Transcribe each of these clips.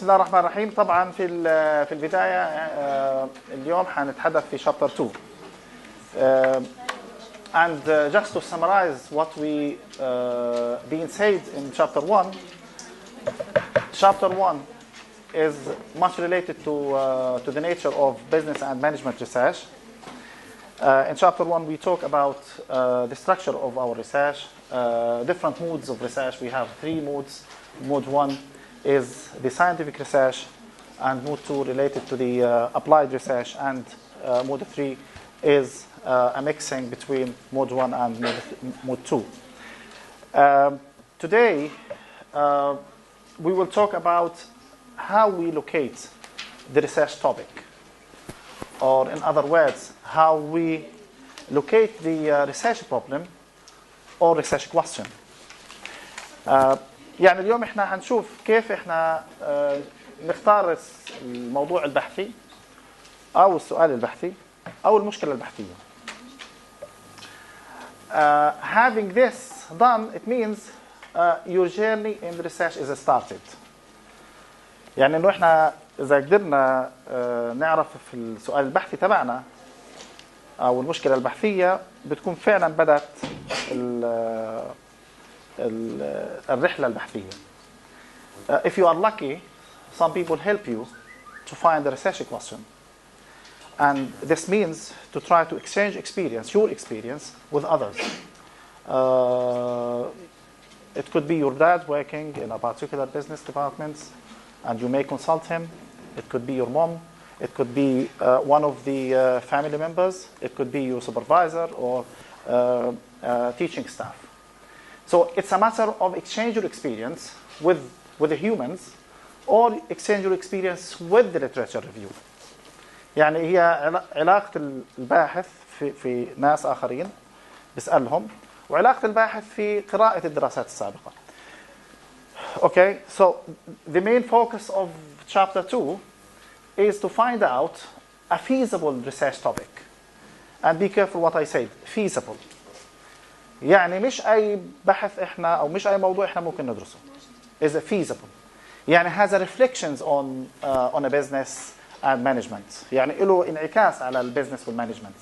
الله الرحمن الرحيم. طبعا في البداية اليوم حنتحدث في chapter 2. And just to summarize what we been said in chapter 1, chapter 1 is much related to the nature of business and management research. In chapter 1 we talk about the structure of our research, different modes of research. We have 3 modes. Mode 1 is the scientific research, and mode 2 related to the applied research, and mode 3 is a mixing between mode 1 and mode 2. Today we will talk about how we locate the research topic, or in other words, how we locate the research problem or research question. يعني اليوم احنا هنشوف كيف احنا نختار الموضوع البحثي او السؤال البحثي او المشكلة البحثية. Having this done, it means your journey in the research is started. يعني انه احنا اذا قدرنا نعرف في السؤال البحثي تبعنا او المشكلة البحثية، بتكون فعلا بدأت الرحلة البحثية. If you are lucky, some people help you to find the research question, and this means to try to exchange your experience with others. It could be your dad working in a particular business department and you may consult him. It could be your mom. It could be one of the family members. It could be your supervisor or teaching staff. So it's a matter of exchange your experience with the humans, or exchange your experience with the literature review. يعني هي علاقة الباحث في ناس آخرين بيسألهم، وعلاقة الباحث في قراءة الدراسات السابقة. Okay, so the main focus of chapter 2 is to find out a feasible research topic. And be careful what I said, feasible. يعني مش أي بحث إحنا أو مش أي موضوع إحنا ممكن ندرسه. Is feasible. يعني has a reflections on a business and management. يعني له انعكاس على البيزنس والمانجمنت.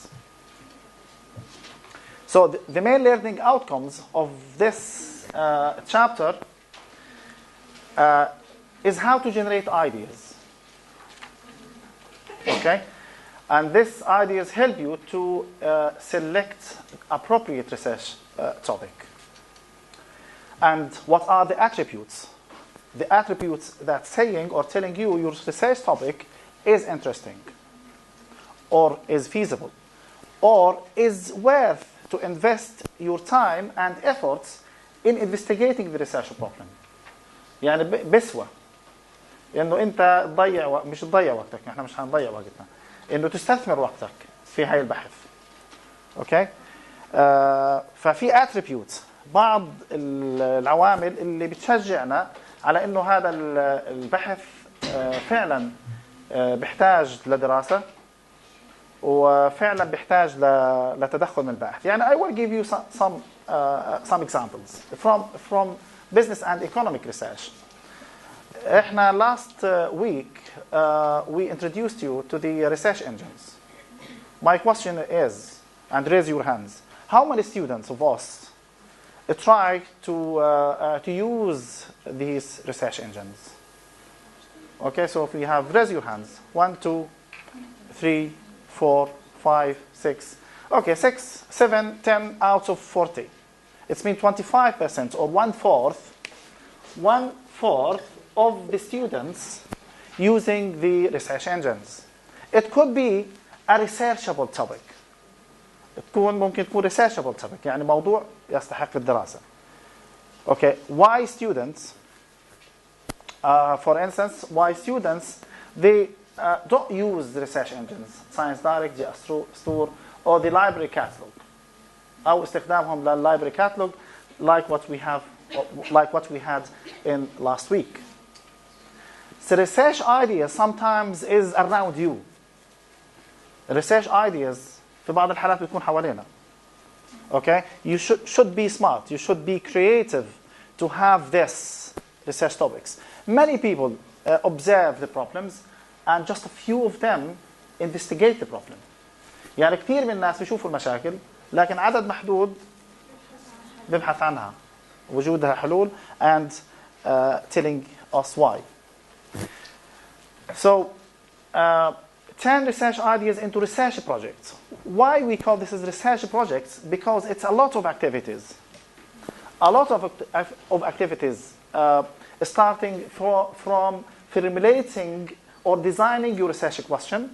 So the main learning outcomes of this chapter is how to generate ideas. Okay? And these ideas help you to select appropriate research topic. And what are the attributes? The attributes that saying or telling you your research topic is interesting, or is feasible, or is worth to invest your time and efforts in investigating the research problem. يعني بسوى إنه أنت مش تضيع وقتك، إحنا مش هنضيع وقتنا، إنه تستثمر وقتك في هاي البحث. أوكي؟ ففي attributes، بعض العوامل اللي بتشجعنا على إنه هذا البحث فعلا بيحتاج لدراسة وفعلا بيحتاج لتدخل من الباحث. يعني I will give you some examples from business and economic research. إحنا last week we introduced you to the research engines. My question is, and raise your hands, how many students of us try to use these research engines? Okay, so if we have, raise your hands. 1, 2, 3, 4, 5, 6. Okay, 6, 7, 10 out of 40. It's been 25%, or 1/4 of the students using the research engines. It could be a researchable topic. ممكن تكون researchable topic، يعني موضوع يستحق الدراسة. Okay, why students? For instance, why students they don't use the research engines, Science Direct, GeoStore, or the library catalog, أو استخدامهم للlibrary catalog, like what we had in last week. So research ideas sometimes is around you. Research ideas في بعض الحالات بتكون حوالينا. Okay, you should be smart. You should be creative to have this research topics. Many people observe the problems and just a few of them investigate the problem. يعني كثير من الناس بيشوفوا المشاكل لكن عدد محدود بيبحث عنها وجودها حلول and telling us why. So 10 research ideas into research projects. Why we call this as research projects? Because it's a lot of activities. A lot of activities starting from formulating or designing your research question,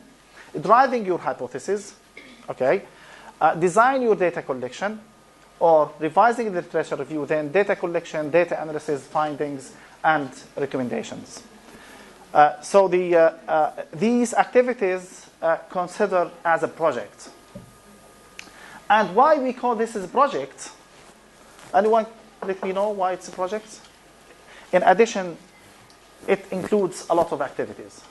driving your hypothesis, okay, design your data collection, or revising the literature review, then data collection, data analysis, findings, and recommendations. So these activities considered as a project. And why we call this as a project? Anyone let me know why it's a project? In addition, it includes a lot of activities.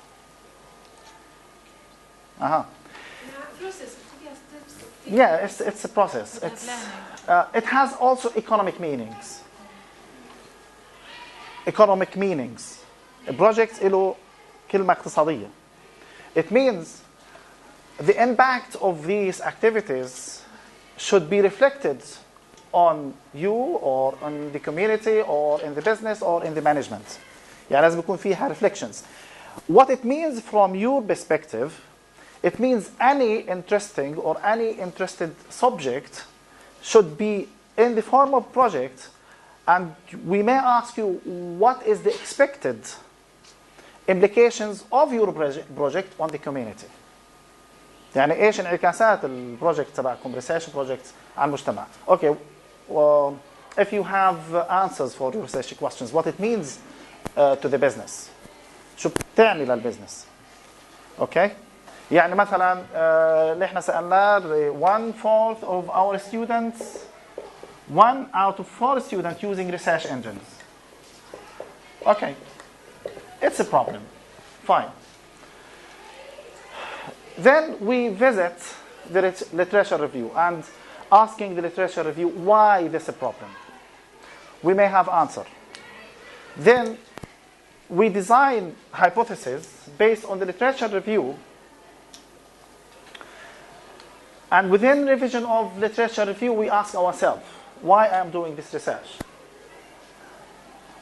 Yeah, it's a process. It has also economic meanings. Economic meanings. A project له كلمة اقتصادية. It means the impact of these activities should be reflected on you or on the community or in the business or in the management. يعني لازم يكون فيها reflections. What it means from your perspective, it means any interesting or any interested subject should be in the form of project, and we may ask you what is the expected implications of your project on the community. يعني ايش انعكاسات البروجكت تبعكم research projects على المجتمع. Okay, well, if you have answers for your research questions, what it means to the business. شو بتعني للبزنس. Okay? يعني مثلا اللي احنا سألناه 1/4 of our students, 1 out of 4 students using research engines. Okay. It's a problem. Fine. Then we visit the literature review and asking the literature review why this is a problem. We may have answer. Then we design hypotheses based on the literature review, and within revision of literature review we ask ourselves why I am doing this research.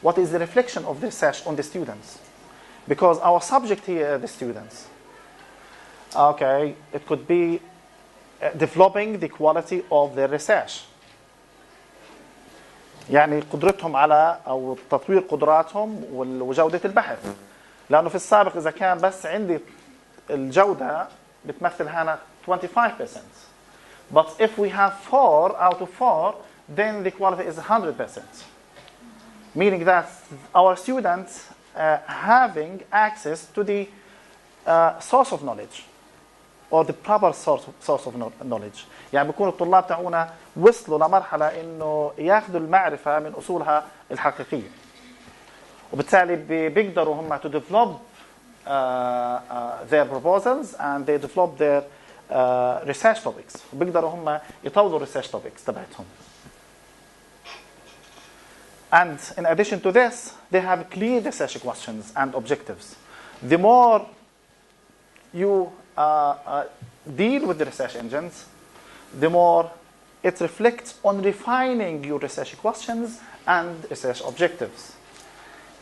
What is the reflection of the research on the students? Because our subject here are the students. Okay, it could be developing the quality of their research. يعني قدرتهم على أو تطوير قدراتهم وجودة البحث. لأنه في السابق إذا كان بس عندي الجودة بتمثل هنا 25%. But if we have 4 out of 4, then the quality is 100%. Meaning that our students having access to the source of knowledge or the proper source of knowledge. يعني بيكون الطلاب تاعونا وصلوا لمرحلة إنه ياخذوا المعرفة من أصولها الحقيقية. وبالتالي بيقدروا هم to develop their proposals and they develop their research topics. وبيقدروا هم يطوروا research topics تبعتهم. And in addition to this, they have clear research questions and objectives. The more you deal with the research engines, the more it reflects on refining your research questions and research objectives.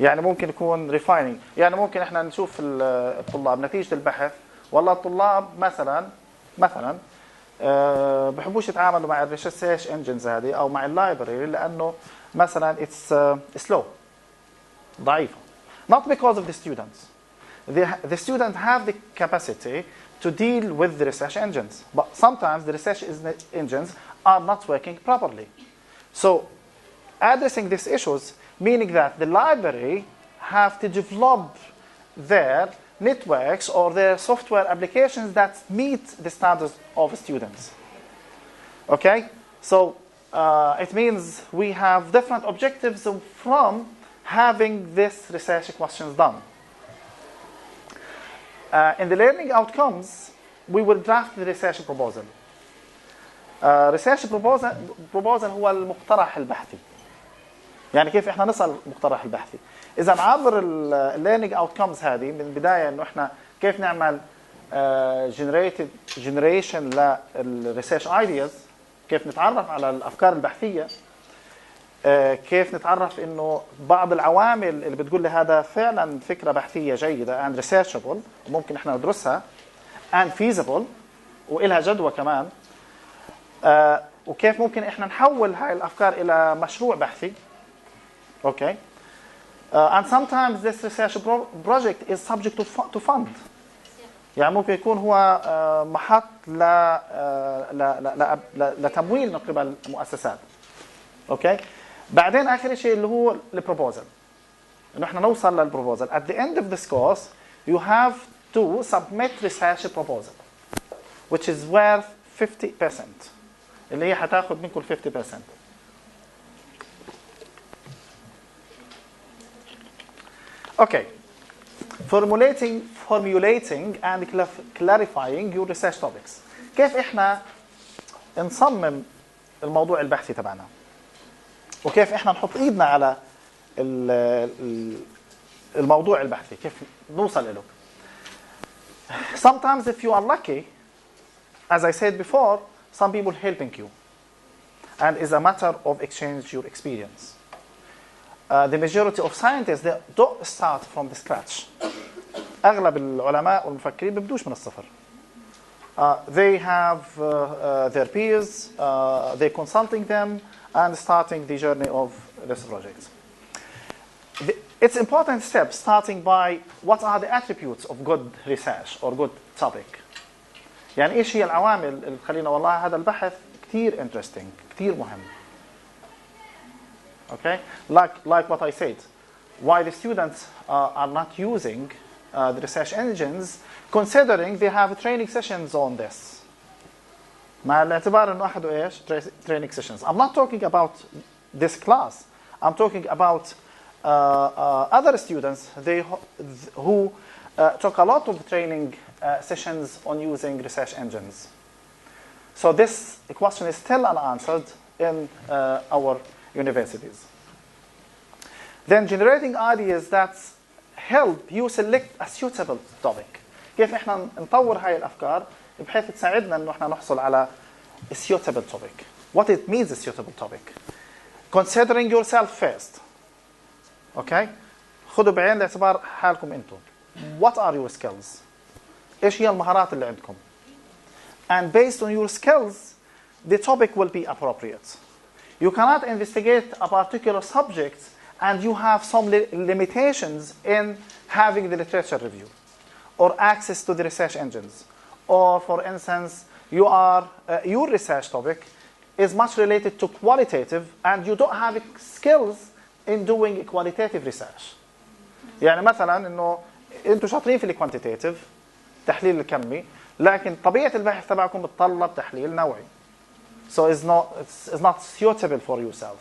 يعني ممكن يكون refining. يعني ممكن احنا نشوف الطلاب نتيجة البحث والله الطلاب مثلا بحبوش يتعاملوا مع الريسيرش انجنز هذه او مع اللايبرري لانه مثلا it's slow ضعيفة. Not because of the students. The students have the capacity to deal with the research engines, but sometimes the research engines are not working properly. So addressing these issues, meaning that the library have to develop their networks or their software applications that meet the standards of students. Okay? So it means we have different objectives from having this research questions done. In the learning outcomes, we will draft the research proposal. Research proposal هو المقترح البحثي. يعني كيف احنا نصل المقترح البحثي. اذا عبر الليرنينج اوتكمز هذه من البدايه انه احنا كيف نعمل جنريشن للريسيرش ايدياز، كيف نتعرف على الافكار البحثيه، كيف نتعرف انه بعض العوامل اللي بتقول لي هذا فعلا فكره بحثيه جيده and researchable وممكن احنا ندرسها and feasible والها جدوى كمان، وكيف ممكن احنا نحول هاي الافكار الى مشروع بحثي. اوكي. And sometimes this research project is subject to fund. يعني ممكن يكون هو محط لتمويل من قبل المؤسسات. اوكي. بعدين اخر شيء اللي هو البروبوزل، انه احنا نوصل للبروبوزل. At the end of this course you have to submit research proposal which is worth 50%، اللي هي حتاخذ منكم 50%. Okay. Formulating and clarifying your research topics. كيف احنا نصمم الموضوع البحثي تبعنا، وكيف احنا نحط ايدنا على الموضوع البحثي، كيف نوصل له. Sometimes if you are lucky, as I said before, some people helping you and it's a matter of exchange your experience. The majority of scientists they don't start from the scratch. أغلب العلماء والمفكرين بيبدوش من الصفر. They have their peers, they consulting them and starting the journey of this project. It's important step starting by what are the attributes of good research or good topic. يعني إيش هي العوامل اللي تخلينا والله هذا البحث كتير interesting كتير مهم. Okay, like what I said, why the students are not using the research engines, considering they have training sessions on this. مع الاعتبار إنه أحد إيش training sessions. I'm not talking about this class. I'm talking about other students who took a lot of training sessions on using research engines. So this question is still unanswered in our universities. Then generating ideas that help you select a suitable topic. كيف احنا نطور هاي الافكار بحيث تساعدنا انه احنا نحصل على a suitable topic. What it means a suitable topic. Considering yourself first. Okay? خذوا بعين الاعتبار حالكم انتم. What are your skills? ايش هي المهارات اللي عندكم؟ And based on your skills, the topic will be appropriate. You cannot investigate a particular subject and you have some limitations in having the literature review or access to the research engines. Or for instance, your research topic is much related to qualitative and you don't have skills in doing qualitative research. يعني مثلا انه انتم شاطرين في الكوانتيتيف التحليل الكمي، لكن طبيعة البحث تبعكم بتطلب تحليل نوعي. So it's not suitable for yourself.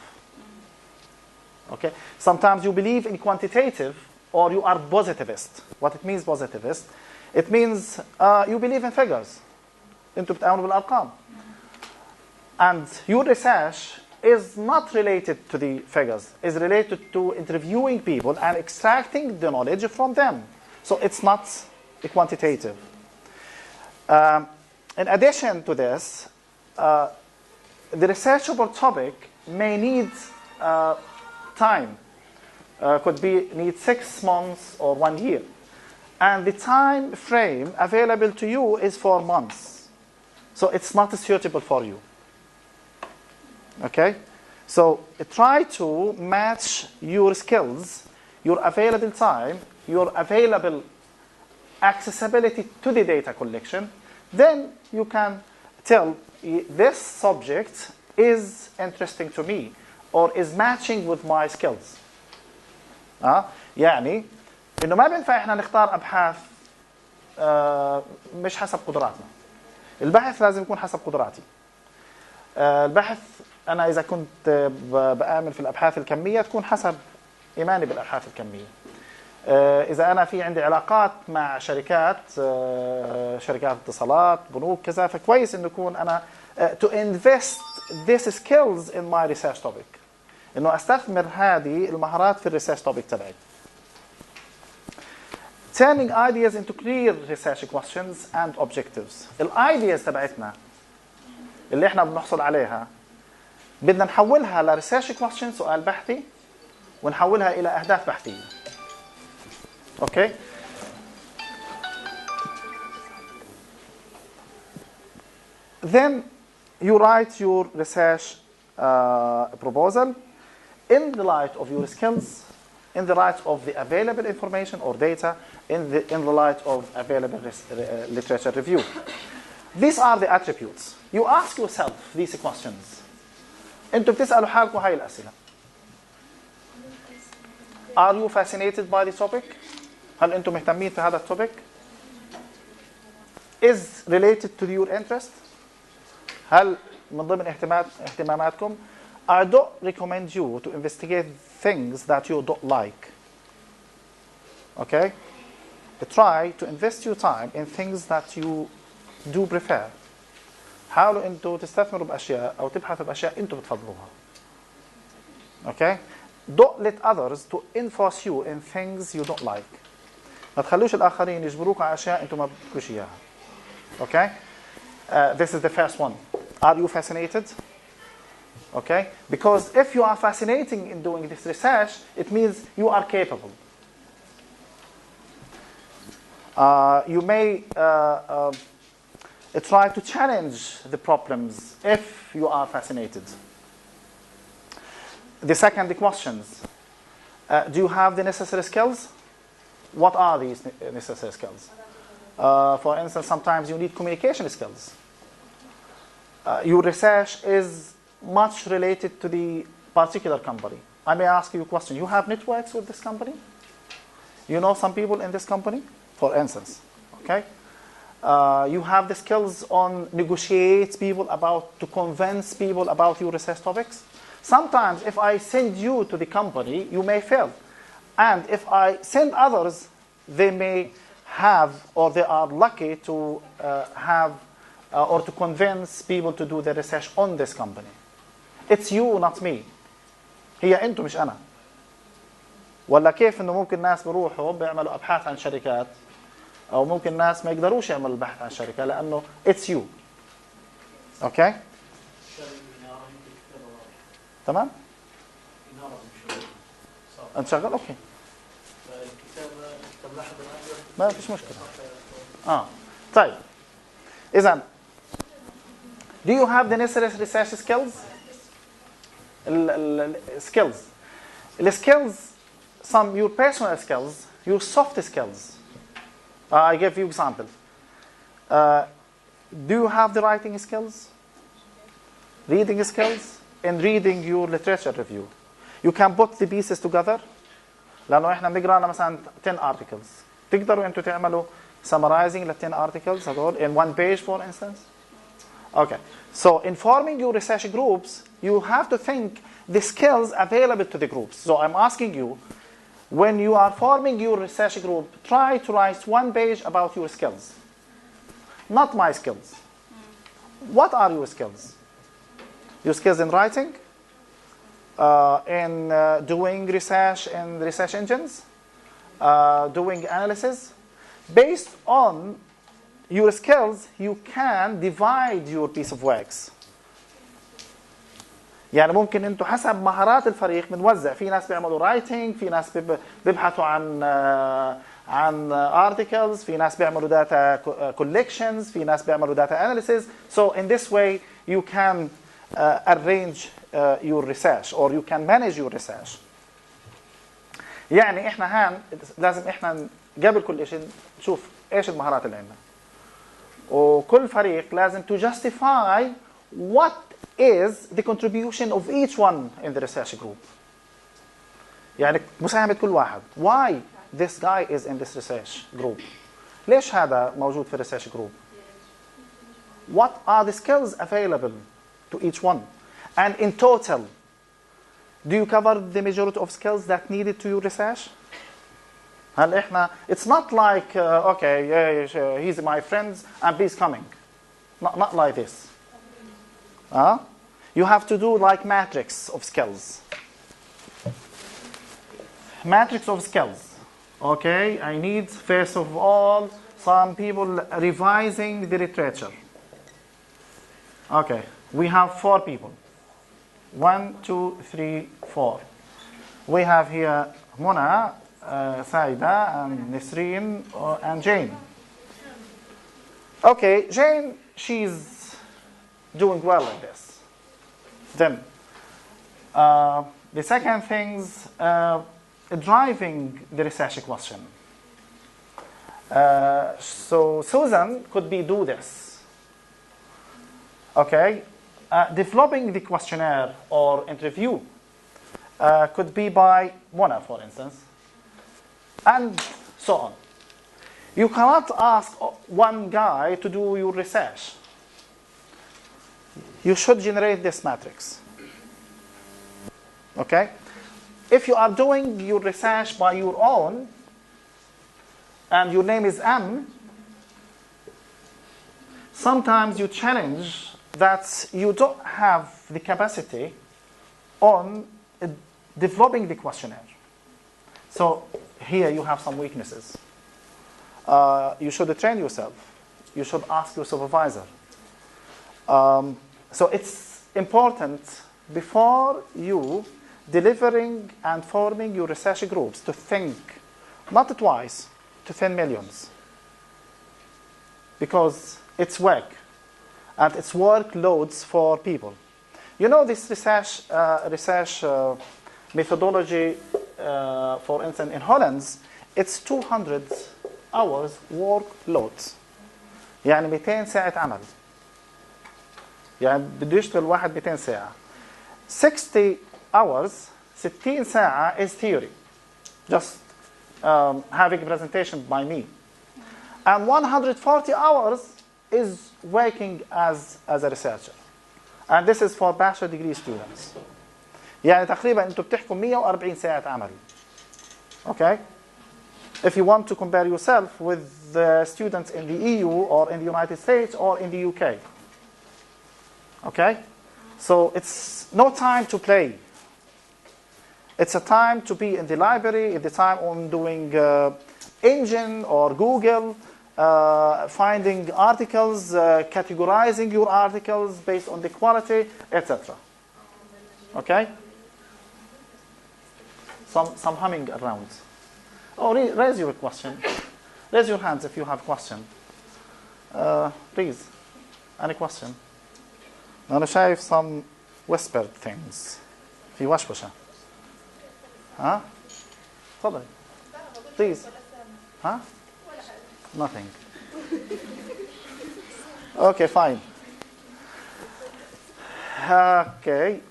Okay? Sometimes you believe in quantitative or you are positivist. What it means positivist? It means you believe in figures. أنتم بتآمنوا بالأرقام. And your research is not related to the figures. It's related to interviewing people and extracting the knowledge from them. So it's not quantitative. In addition to this, the researchable topic may need time. Could need 6 months or 1 year. And the time frame available to you is 4 months. So it's not suitable for you. Okay? So try to match your skills, your available time, your available accessibility to the data collection. Then you can tell this subject is interesting to me or is matching with my skills. يعني إنه ما بينفع إحنا نختار أبحاث مش حسب قدراتنا. البحث لازم يكون حسب قدراتي. البحث أنا إذا كنت بآمن في الأبحاث الكمية تكون حسب إيماني بالأبحاث الكمية. إذا أنا في عندي علاقات مع شركات اتصالات بنوك كذا فكويس إنه يكون أنا to invest these skills in my research topic. إنه أستثمر هذه المهارات في الريسيرش توبيك تبعي. Turning ideas into clear research questions and objectives. الايدياز تبعتنا اللي احنا بنحصل عليها بدنا نحولها لريسيرش كويستشن، سؤال بحثي، ونحولها الى اهداف بحثيه. اوكي. Then you write your research proposal in the light of your skills, in the light of the available information or data, in the light of available literature review. These are the attributes. You ask yourself these questions. أنتوا بتسألوا حالكم هاي الأسئلة. Are you fascinated by the topic? هل أنتم مهتمين في هذا التوبيك؟ Is related to your interest? هل من ضمن اهتماماتكم؟ I don't recommend you to investigate things that you don't like. Okay? Try to invest your time in things that you do prefer. حاولوا انتوا تستثمروا باشياء او تبحثوا باشياء انتوا بتفضلوها. Okay? Don't let others to enforce you in things you don't like. ما تخلوش الاخرين يجبروك على اشياء انتوا ما بدكوش اياها. Okay? This is the first one. Are you fascinated? Okay? Because if you are fascinating in doing this research, it means you are capable. You may try to challenge the problems if you are fascinated. The second questions. Do you have the necessary skills? What are these necessary skills? For instance, sometimes you need communication skills. Your research is much related to the particular company. I may ask you a question. You have networks with this company? You know some people in this company, for instance. Okay? You have the skills on negotiate people to convince people about your research topics. Sometimes if I send you to the company, you may fail. And if I send others, they may have, or they are lucky to have, or to convince people to do the research on this company. It's you, not me. هي أنتم مش أنا. ولا كيف إنه ممكن ناس بيروحوا بيعملوا أبحاث عن شركات، أو ممكن ناس ما يقدروش يعملوا البحث عن شركة لأنه it's you. Okay? تمام؟ أنت شغال؟ أوكي. ما فيش مشكلة. طيب. إذن do you have the necessary research skills? Skills. The skills, some your personal skills, your soft skills. I give you example. Do you have the writing skills? Reading skills? In reading your literature review. You can put the pieces together. لأنه إحنا بنقرأ مثلا 10 articles. تقدروا أنتوا تعملوا summarizing the 10 articles هذول in one page, for instance. Okay. So in forming your research groups, you have to think the skills available to the groups. So I'm asking you, when you are forming your research group, try to write one page about your skills. Not my skills. What are your skills? Your skills in writing, in doing research in research engines, doing analysis. Based on your skills, you can divide your piece of works. يعني ممكن انتوا حسب مهارات الفريق بنوزع. في ناس بيعملوا writing، في ناس بيبحثوا عن articles، في ناس بيعملوا data collections، في ناس بيعملوا data analysis. So in this way you can arrange your research or you can manage your research. يعني احنا لازم احنا قبل كل شيء نشوف ايش المهارات اللي عندنا. وكل فريق لازم to justify what is the contribution of each one in the research group. يعني مساهمة كل واحد. Why this guy is in this research group? ليش هذا موجود في research group? What are the skills available to each one? And in total, do you cover the majority of skills that needed to your research? هل إحنا it's not like okay he's my friend and he's coming. Not like this. You have to do like matrix of skills. matrix of skills. Okay, I need first of all some people revising the literature. Okay, we have 4 people. 1, 2, 3, 4. We have here Mona, Saida, and Nisreen, and Jane. Okay, Jane, she's doing well at this. Then, the second thing's driving the research question. So Susan could do this. Okay, developing the questionnaire or interview could be by Mona, for instance, and so on. You cannot ask one guy to do your research. You should generate this matrix. Okay? If you are doing your research by your own, and your name is M, sometimes you challenge that you don't have the capacity on developing the questionnaire. So here you have some weaknesses. You should train yourself. You should ask your supervisor. So it's important before you delivering and forming your research groups to think, not twice, to 10 millions. Because it's work. And it's workloads for people. You know this research methodology, for instance, in Holland, it's 200 hours workload. يعني 200 ساعة عمل. يعني بده يشتغل واحد 200 ساعة. 60 hours, 60 ساعة is theory. Just having a presentation by me. And 140 hours is working as a researcher. And this is for bachelor degree students. يعني تقريبا انتم بتحكوا 140 ساعة عمل. Okay? If you want to compare yourself with the students in the EU or in the United States or in the UK. Okay? So it's no time to play. It's a time to be in the library, it's the time on doing Engine or Google, finding articles, categorizing your articles based on the quality, etc. Okay? Some humming around. Oh, raise your question. Raise your hands if you have a question. Please. Any question? أنا شايف some whispered things. في وشوشة. ها؟ تفضل. Please. ها؟ Nothing. Okay, fine. Okay.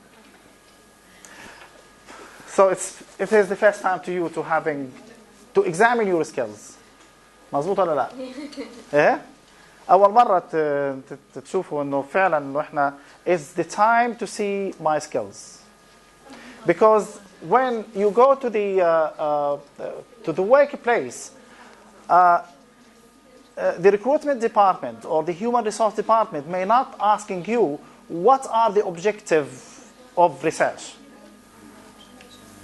So it is the first time to you to examine your skills. مظبوط ولا لا؟ إيه؟ أول مرة تشوفوا إنه فعلاً إنه إحنا is the time to see my skills. Because when you go to the workplace, the recruitment department or the human resource department may not asking you what are the objectives of research.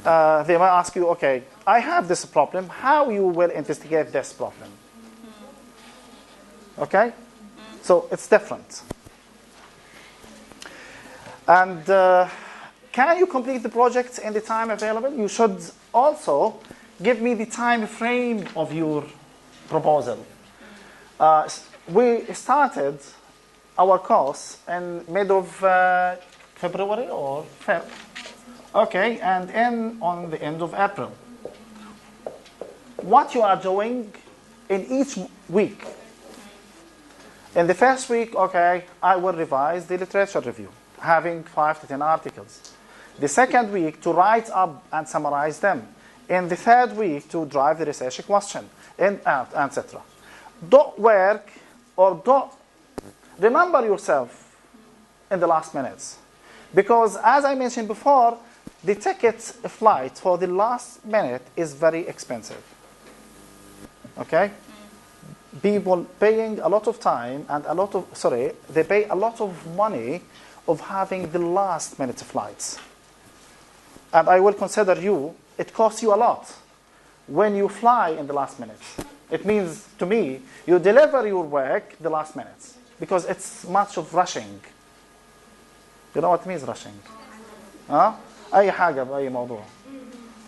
They might ask you, okay, I have this problem. How you will investigate this problem? Okay, so it's different. And can you complete the project in the time available? You should also give me the time frame of your proposal. We started our course in mid of February or Feb. Okay, and on the end of April. What you are doing in each week. In the first week, okay, I will revise the literature review, having 5 to 10 articles. The second week, to write up and summarize them. In the third week, to drive the research question, etc. Don't work or don't remember yourself in the last minutes. Because as I mentioned before, the ticket flight for the last minute is very expensive. Okay? People paying a lot of time and they pay a lot of money of having the last minute flights. and I will consider you, it costs you a lot when you fly in the last minute. It means, to me, you deliver your work the last minute because it's much of rushing. You know what it means, rushing? Huh? أي حاجة بأي موضوع.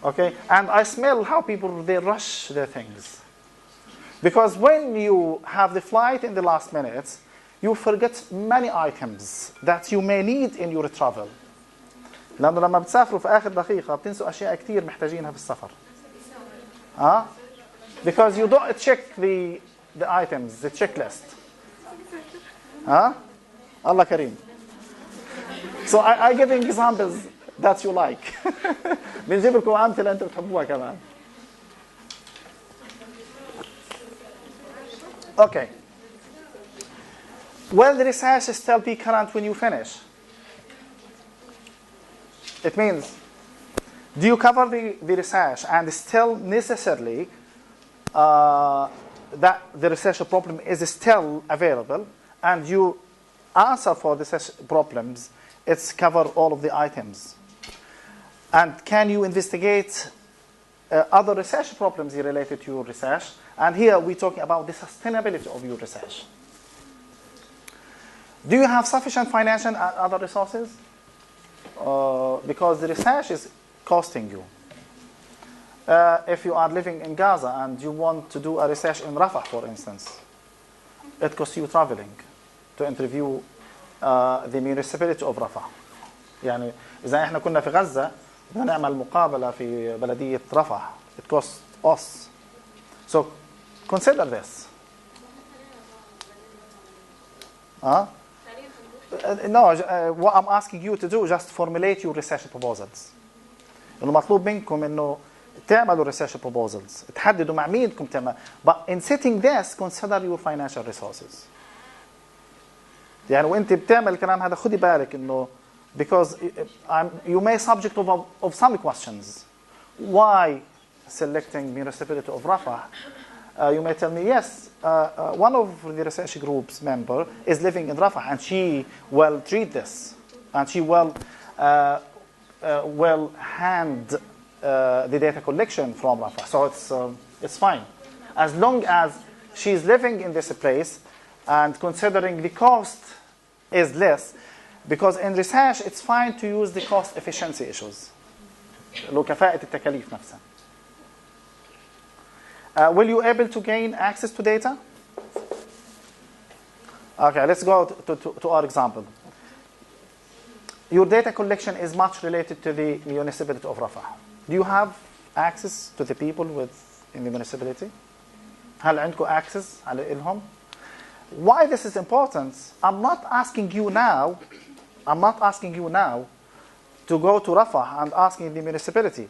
Okay? And I smell how people, they rush their things. Because when you have the flight in the last minute, you forget many items that you may need in your travel. لأنه لما بتسافروا في آخر دقيقة بتنسوا أشياء كتير محتاجينها في السفر. Huh? Because you don't check the items, the checklist. Huh? Allah Kareem. So I giving examples that you like. بنجيب لكم أمثلة أنتم بتحبوها كمان. Okay. Will the research still be current when you finish? It means, do you cover the research and still necessarily that the research problem is still available and you answer for the research problems, it's cover all of the items. And can you investigate other research problems related to your research? And here we're talking about the sustainability of your research. Do you have sufficient financial and other resources? Because the research is costing you. If you are living in Gaza and you want to do a research in Rafah, for instance, it costs you traveling to interview the municipality of Rafah. يعني إذا إحنا كنا في غزة بدنا نعمل مقابلة في بلدية رفح, it costs us. So consider this. No, what I'm asking you to do, just formulate your research proposals. المطلوب منكم إنه تعملوا research proposals. تحددوا مع مين بدكم تعمل. But in setting this, consider your financial resources. يعني وأنت بتعمل الكلام هذا خدي بالك إنه because you may subject of some questions. Why selecting municipality of Rafah? You may tell me, yes, one of the research group's member is living in Rafah and she will treat this and she will hand the data collection from Rafah. So it's fine. As long as she's living in this place and considering the cost is less, because in research it's fine to use the cost efficiency issues. لو كفاءة التكاليف نفسها. Will you able to gain access to data? Okay, let's go to our example. Your data collection is much related to the municipality of Rafah. Do you have access to the people in the municipality? هل عندكم access على إلهم? Why this is important? I'm not asking you now to go to Rafah and asking the municipality,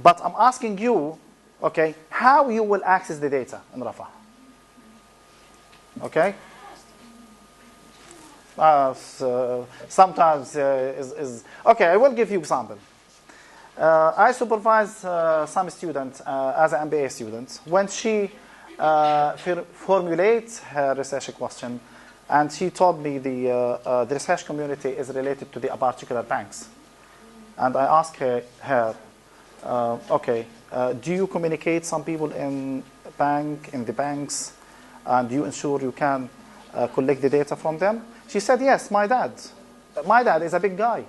but I'm asking you, okay, how you will access the data in Rafah. Okay? Sometimes okay, I will give you example. I supervise some student as an MBA student. When she formulates her research question, and she told me the research community is related to the particular banks. And I asked her okay, do you communicate some people in the banks, and do you ensure you can collect the data from them? She said, yes, my dad is a big guy.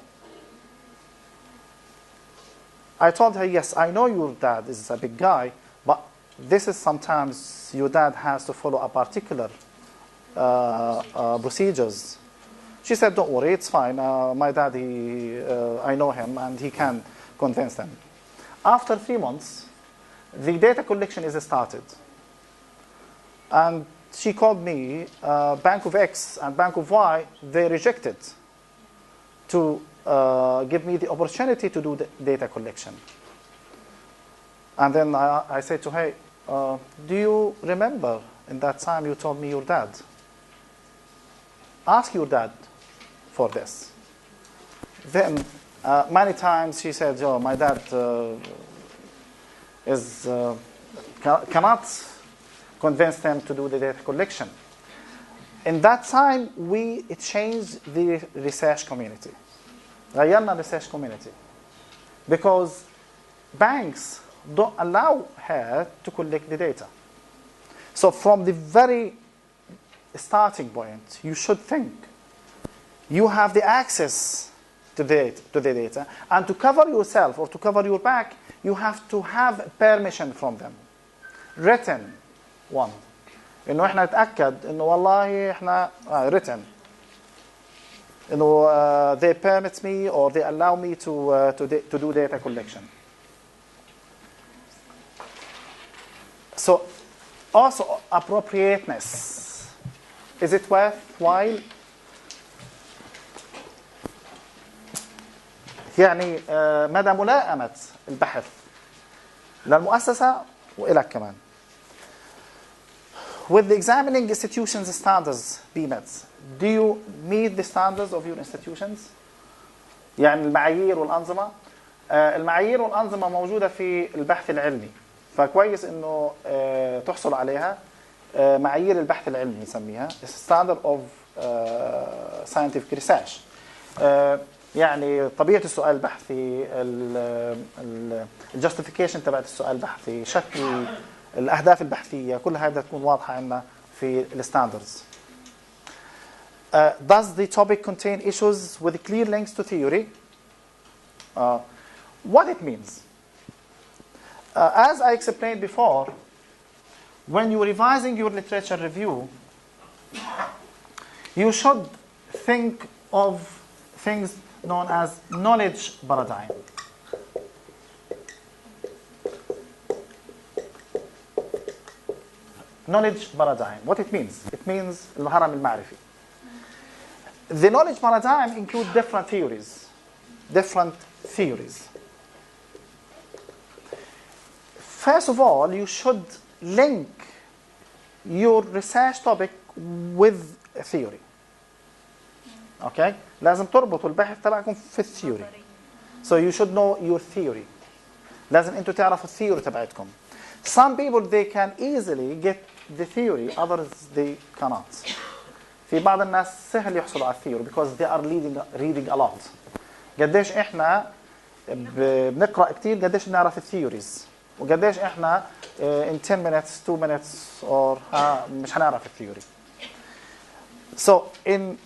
I told her, yes, I know your dad is a big guy, but this is sometimes your dad has to follow a particular procedures. She said, don't worry, it's fine. My dad, I know him, and he can convince them. After 3 months, the data collection is started. And she called me, Bank of X and Bank of Y, they rejected to give me the opportunity to do the data collection. And then I said to her, do you remember in that time you told me your dad? Ask your dad for this. Then many times she said, oh, my dad cannot convince them to do the data collection. In that time, it changed the research community. غيرنا research community. because banks don't allow her to collect the data. So from the very starting point, you should think you have the access to the data, and to cover yourself or to cover your back, you have to have permission from them, written one. إنه إحنا نتأكد إنه والله إحنا written. إنه they permit me or they allow me to do data collection. So also appropriateness. Is it worthwhile? يعني مدى ملائمة البحث للمؤسسة وإلك كمان. With the examining institutions standards be met, do you meet the standards of your institutions? يعني المعايير والأنظمة. المعايير والأنظمة موجودة في البحث العلمي، فكويس إنه تحصل عليها. معايير البحث العلمي نسميها standard of scientific research. يعني طبيعة السؤال البحثي، الجاستيفيكيشن تبعت السؤال البحثي، شكل الأهداف البحثية، كل هذا تكون واضحة عندنا في الستاندردز. Does the topic contain issues with clear links to theory? What it means? As I explained before, when you're revising your literature review, you should think of things known as knowledge paradigm. Knowledge paradigm. What it means? It means الهرم المعرفي. The knowledge paradigm includes different theories. First of all, you should link your research topic with a theory. Okay? لازم تربطوا البحث تبعكم في الثيوري. So you should know your theory. لازم انتوا تعرفوا الثيوري تبعتكم. Some people they can easily get the theory, others they cannot. في بعض الناس سهل يحصلوا على الثيوري because they are reading a lot. قديش احنا بنقرأ كتير، قديش بنعرف الثيوريز، وقديش احنا in 10 minutes 2 minutes or مش هنعرف الثيوري. So in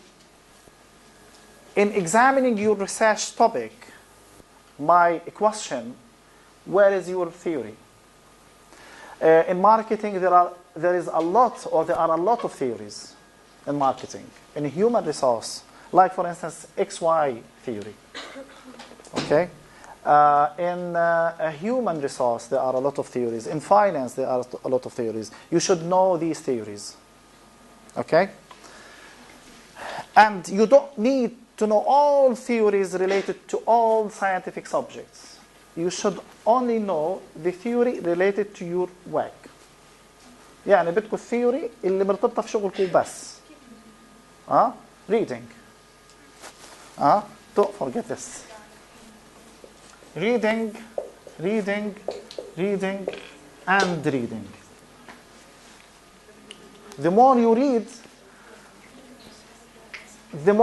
examining your research topic, my question, where is your theory? In marketing, there are a lot of theories in marketing. In human resource, like for instance, XY theory. Okay? In a human resource, there are a lot of theories. In finance, there are a lot of theories. You should know these theories. Okay? And you don't need to know all theories related to all scientific subjects. You should only know the theory related to your work. يعني بدكم الثيوري اللي مرتبطة في شغلكم بس. Reading. Don't forget this. Reading, and reading. The more you read, the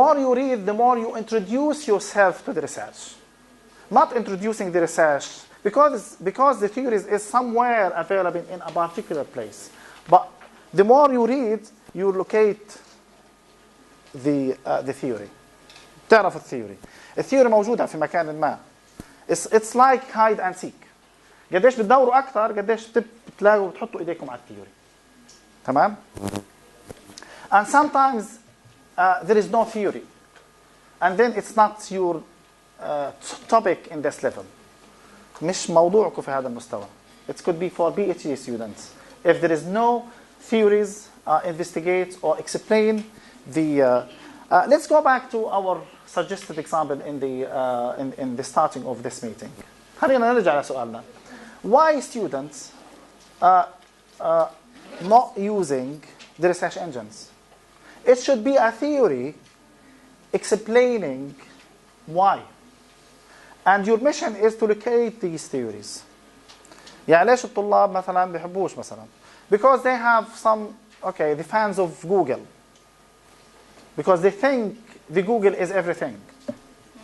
more you introduce yourself to the research. Not introducing the research, because the theories is somewhere available in a particular place. But the more you read, you locate the theory. تعرف الثيوري. الثيوري موجودة في مكان ما. It's like hide and seek. قديش بتدوروا أكثر، قديش بتلاقوا بتحطوا إيديكم على الثيوري. تمام؟ And sometimes there is no theory, and then it's not your topic in this level. مش موضوعكم في هذا المستوى. It could be for PhD students. If there is no theories, investigate or explain the. Let's go back to our suggested example in the starting of this meeting. خلينا نرجع لسؤالنا. Why students not using the research engines? It should be a theory explaining why. And your mission is to locate these theories. يعني ليش الطلاب مثلا بيحبوش مثلا؟ Because they have some, the fans of Google. Because they think the Google is everything.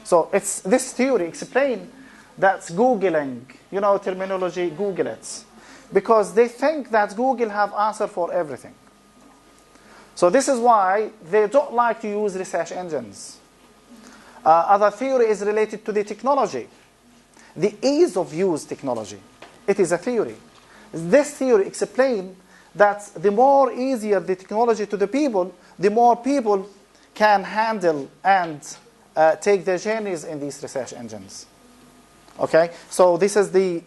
So it's this theory explain that's Googling, you know, terminology, Google it. Because they think that Google have answer for everything. So this is why they don't like to use research engines. Other theory is related to the technology. The ease of use technology. It is a theory. This theory explains that the more easier the technology to the people, the more people can handle and take their journeys in these research engines. Okay? So this is the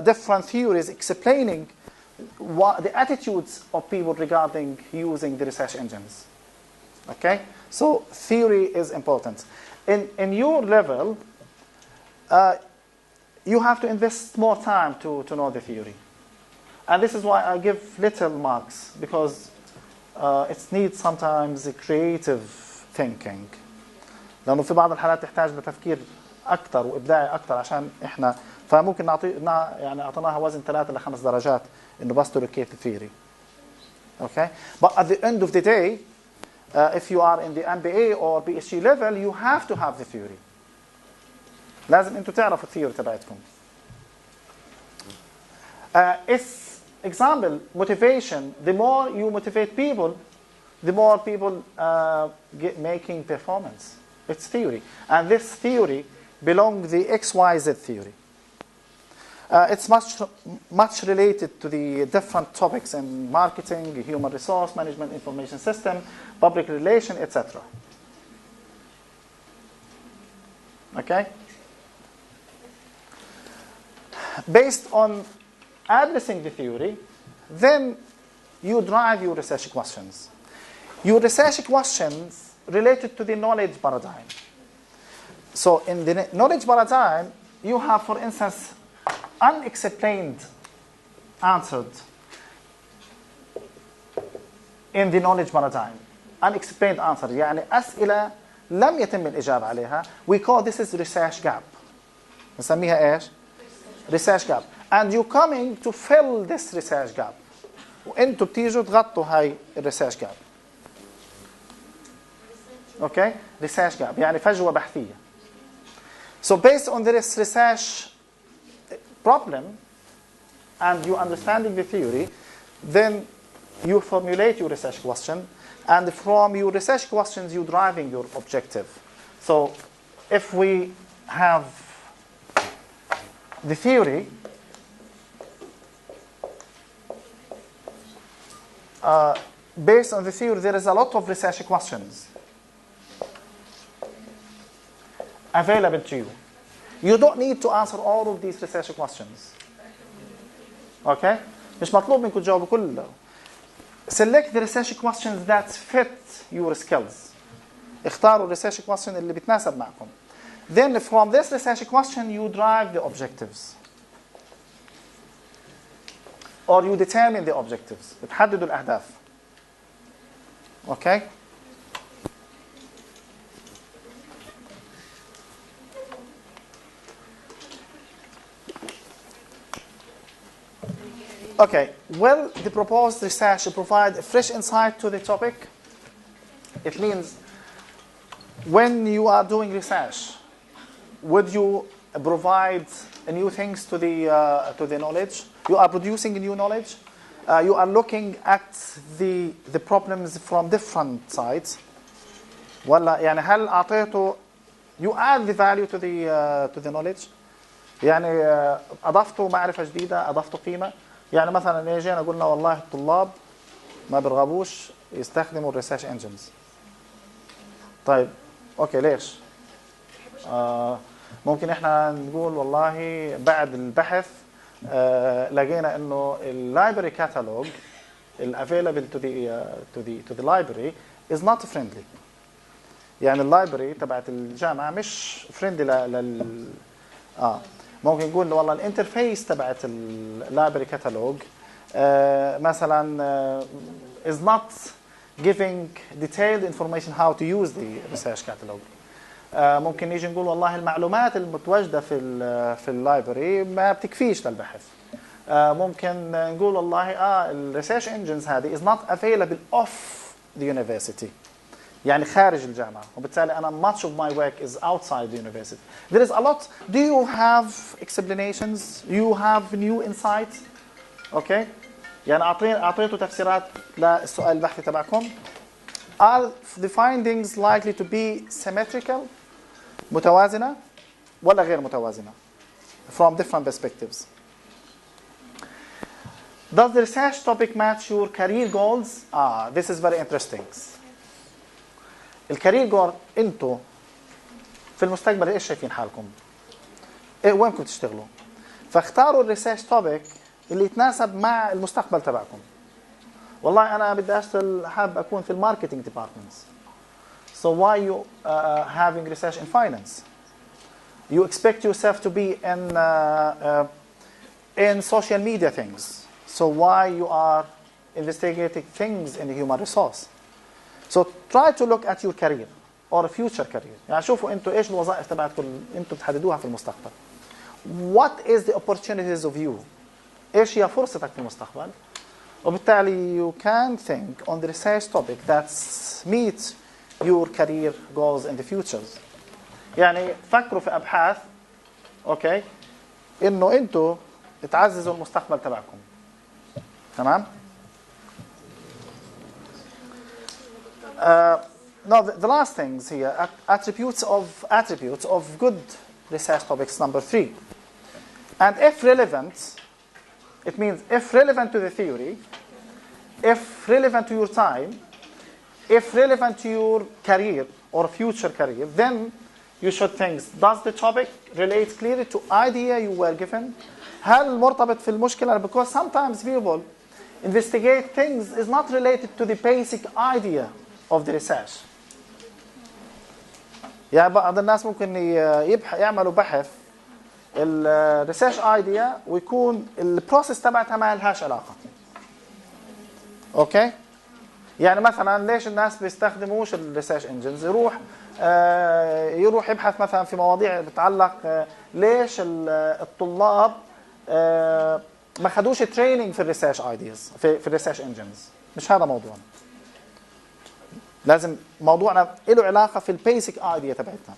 different theories explaining what the attitudes of people regarding using the research engines. Okay? So theory is important. In your level, you have to invest more time to know the theory. And this is why I give little marks, because it needs sometimes creative thinking. لأنه في بعض الحالات تحتاج لتفكير أكثر وإبداعي أكثر عشان إحنا فممكن يعني أعطيناها وزن 3 ل 5 درجات إنه بس to locate the theory. Okay? But at the end of the day, if you are in the MBA or PhD level, you have to have the theory. لازم أنتوا تعرفوا الثيوري تبعتكم. It's example, motivation. The more you motivate people, the more people get making performance. It's theory. And this theory belongs the XYZ theory. It's much related to the different topics in marketing, human resource management, information system, public relation, etc. Okay? Based on addressing the theory, then you drive your research questions. Your research questions related to the knowledge paradigm. So in the knowledge paradigm, you have, for instance, unexplained answered in the knowledge paradigm. Unexplained answer. يعني أسئلة لم يتم الإجابة عليها. We call this is research gap. نسميها إيش؟ research gap. And you're coming to fill this research gap. وأنتوا بتيجوا تغطوا هاي research gap. Okay? Research gap. يعني فجوة بحثية. So based on this research problem and you understanding the theory, then you formulate your research question, and from your research questions you driving your objective. So if we have the theory, based on the theory there is a lot of research questions available to you. You don't need to answer all of these research questions. Okay? مش مطلوب منكم تجاوبوا كله. Select the research questions that fit your skills. اختاروا research question اللي بتناسب معكم. Then from this research question you drive the objectives. Or you determine the objectives. بتحددوا الأهداف. Okay? Okay, will the proposed research provide a fresh insight to the topic? It means when you are doing research, would you provide new things to the knowledge? You are producing new knowledge. You are looking at the problems from different sides. ولا يعني هل أعطيته you add the value to the knowledge؟ يعني أضفتوا معرفة جديدة، أضفتوا قيمة. يعني مثلا جينا قلنا والله الطلاب ما بيرغبوش يستخدموا الريسيرش انجنز. طيب اوكي ليش؟ ممكن احنا نقول والله بعد البحث لقينا انه اللايبرري كاتالوج الافيلبل to the library is not friendly. يعني اللايبرري تبعت الجامعه مش فريندلي ممكن نقول والله الانترفيس تبعت اللايبرري كاتالوج مثلا is not giving detailed information how to use the research catalog. ممكن نيجي نقول والله المعلومات المتواجده في اللايبرري ما بتكفيش للبحث. ممكن نقول والله الريسيرش انجنز هذه is not available off the university. يعني خارج الجامعة، وبالتالي أنا much of my work is outside the university. There is a lot. Do you have explanations? You have new insights? Okay. يعني أعطيته تفسيرات للسؤال البحثي تبعكم. Are the findings likely to be symmetrical? متوازنة ولا غير متوازنة? From different perspectives. Does the research topic match your career goals? This is very interesting. الكارير جول انتوا في المستقبل ايش شايفين حالكم؟ وينكم تشتغلوا؟ فاختاروا الريسيرش توبيك اللي يتناسب مع المستقبل تبعكم. والله انا بدي اشتغل، حابب اكون في الماركتينج ديبارتمنتس. So why you having research in finance? You expect yourself to be in social media things. So why you are investigating things in the human resource? So try to look at your career or future career. يعني شوفوا انتوا ايش الوظائف تبعتكم انتوا بتحددوها في المستقبل. What is the opportunities of you? ايش هي فرصتك في المستقبل؟ وبالتالي you can think on the research topic that meets your career goals in the futures. يعني فكروا في ابحاث اوكي انه انتوا تعززوا المستقبل تبعكم. تمام؟ Now the last things here, attributes of good research topics, number 3. And if relevant, it means if relevant to the theory, if relevant to your time, if relevant to your career or future career, then you should think, does the topic relate clearly to idea you were given? هل مرتبط في المشكلة? Because sometimes people investigate things is not related to the basic idea of the research. يعني بعض الناس ممكن يعملوا بحث الريسيرش ايديا ويكون البروسيس تبعتها ما لهاش علاقه. اوكي؟ يعني مثلا ليش الناس بيستخدموش الريسيرش انجنز؟ يروح يبحث مثلا في مواضيع بتتعلق ليش الطلاب ما خدوش تريننج في الريسيرش ايدياز في الريسيرش انجنز. مش هذا موضوعنا. لازم موضوعنا له علاقه في البيسك ايديا تبعتنا.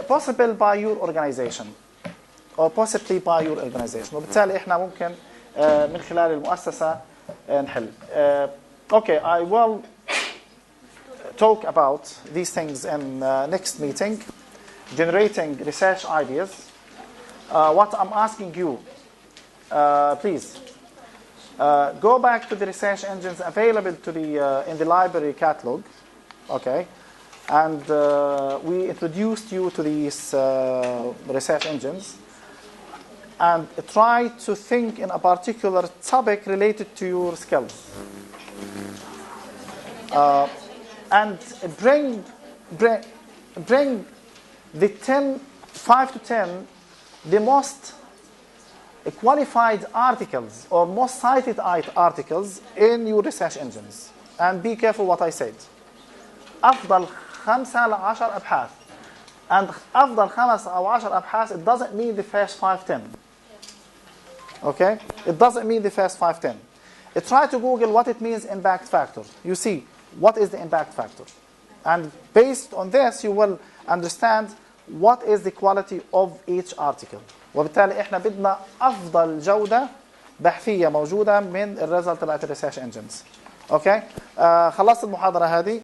possible by your organization or possibly by your organization. وبالتالي احنا ممكن من خلال المؤسسه نحل. Okay, I will talk about these things in next meeting. Generating research ideas. What I'm asking you, please. Go back to the research engines available to the in the library catalog, okay, and we introduced you to these research engines, and try to think in a particular topic related to your skills, and bring the 5 to 10 the most qualified articles or most cited articles in your research engines. And be careful what I said. أفضل 5 ل 10 أبحاث. And أفضل 5 أو 10 أبحاث, it doesn't mean the first 5-10. Okay? It doesn't mean the first 5-10. Try to Google what it means impact factor. You see, what is the impact factor? And based on this, you will understand what is the quality of each article. وبالتالي احنا بدنا افضل جوده بحثيه موجوده من الريزلت تبعت الريسيرش انجنز. اوكي؟ خلصت المحاضره هذه.